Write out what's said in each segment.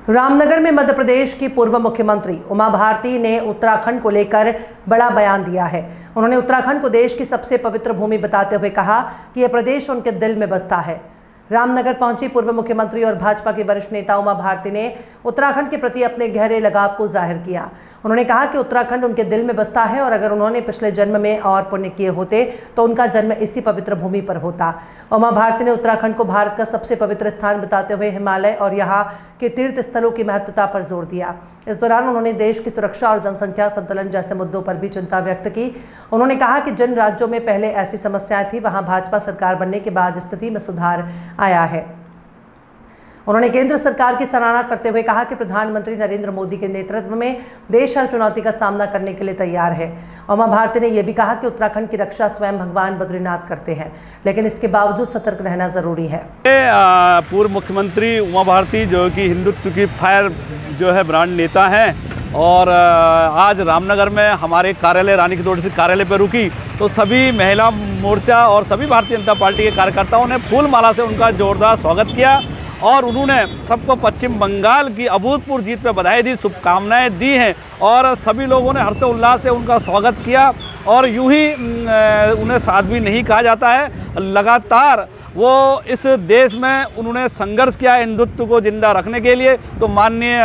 रामनगर में मध्य प्रदेश की पूर्व मुख्यमंत्री उमा भारती ने उत्तराखंड को लेकर बड़ा बयान दिया है। उन्होंने उत्तराखंड को देश की सबसे पवित्र भूमि बताते हुए कहा कि यह प्रदेश उनके दिल में बसता है। रामनगर पहुंची पूर्व मुख्यमंत्री और भाजपा की वरिष्ठ नेता उमा भारती ने उत्तराखंड के प्रति अपने गहरे लगाव को जाहिर किया। उन्होंने कहा कि उत्तराखंड उनके दिल में बसता है और अगर उन्होंने पिछले जन्म में और पुण्य किए होते तो उनका जन्म इसी पवित्र भूमि पर होता। उमा भारती ने उत्तराखंड को भारत का सबसे पवित्र स्थान बताते हुए हिमालय और यहाँ के तीर्थ स्थलों की महत्वता पर जोर दिया। इस दौरान उन्होंने देश की सुरक्षा और जनसंख्या संतुलन जैसे मुद्दों पर भी चिंता व्यक्त की। उन्होंने कहा कि जिन राज्यों में पहले ऐसी समस्याएं थी वहां भाजपा सरकार बनने के बाद स्थिति में सुधार आया है। उन्होंने केंद्र सरकार की सराहना करते हुए कहा कि प्रधानमंत्री नरेंद्र मोदी के नेतृत्व में देश हर चुनौती का सामना करने के लिए तैयार है। उमा भारती ने यह भी कहा कि उत्तराखंड की रक्षा स्वयं भगवान बद्रीनाथ करते हैं, लेकिन इसके बावजूद सतर्क रहना जरूरी है। पूर्व मुख्यमंत्री उमा भारती जो कि हिंदुत्व की फायर जो है ब्रांड नेता हैं और आज रामनगर में हमारे कार्यालय रानी की तोड़ी से कार्यालय पर रुकी तो सभी महिला मोर्चा और सभी भारतीय जनता पार्टी के कार्यकर्ताओं ने फूल माला से उनका जोरदार स्वागत किया और उन्होंने सबको पश्चिम बंगाल की अभूतपूर्व जीत पर बधाई दी, शुभकामनाएं दी हैं और सभी लोगों ने हर्षोल्लास से उनका स्वागत किया। और यूं ही उन्हें साध्वी नहीं कहा जाता है, लगातार वो इस देश में उन्होंने संघर्ष किया हिंदुत्व को जिंदा रखने के लिए। तो माननीय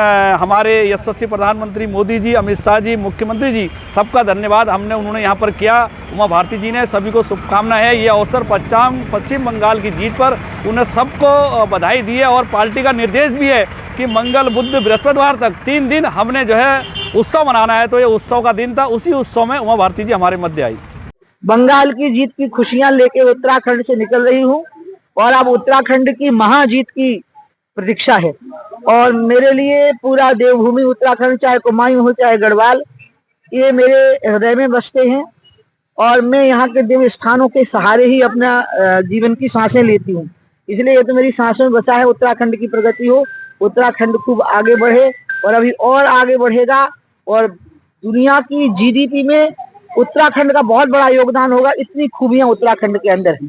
हमारे यशस्वी प्रधानमंत्री मोदी जी, अमित शाह जी, मुख्यमंत्री जी, सबका धन्यवाद उन्होंने यहाँ पर किया। उमा भारती जी ने सभी को शुभकामनाएं है। ये अवसर पश्चिम बंगाल की जीत पर उन्हें सबको बधाई दी है और पार्टी का निर्देश भी है कि मंगल, बुध, बृहस्पतिवार तक 3 दिन हमने जो है उत्सव मनाना है। तो ये उत्सव का दिन था, उसी उत्सव में उमा भारती जी हमारे मध्य आई। बंगाल की जीत की खुशियां लेके उत्तराखंड से निकल रही हूँ और अब उत्तराखंड की महाजीत की प्रतीक्षा है। और मेरे लिए पूरा देवभूमि उत्तराखंड, चाहे कुमायूं हो चाहे गढ़वाल, ये मेरे हृदय में बसते हैं और मैं यहाँ के देव स्थानों के सहारे ही अपना जीवन की सांसें लेती हूँ। इसलिए ये तो मेरी सांसों में बसा है। उत्तराखंड की प्रगति हो, उत्तराखंड खूब आगे बढ़े और अभी और आगे बढ़ेगा और दुनिया की जीडीपी में उत्तराखंड का बहुत बड़ा योगदान होगा। इतनी खूबियां उत्तराखंड के अंदर हैं।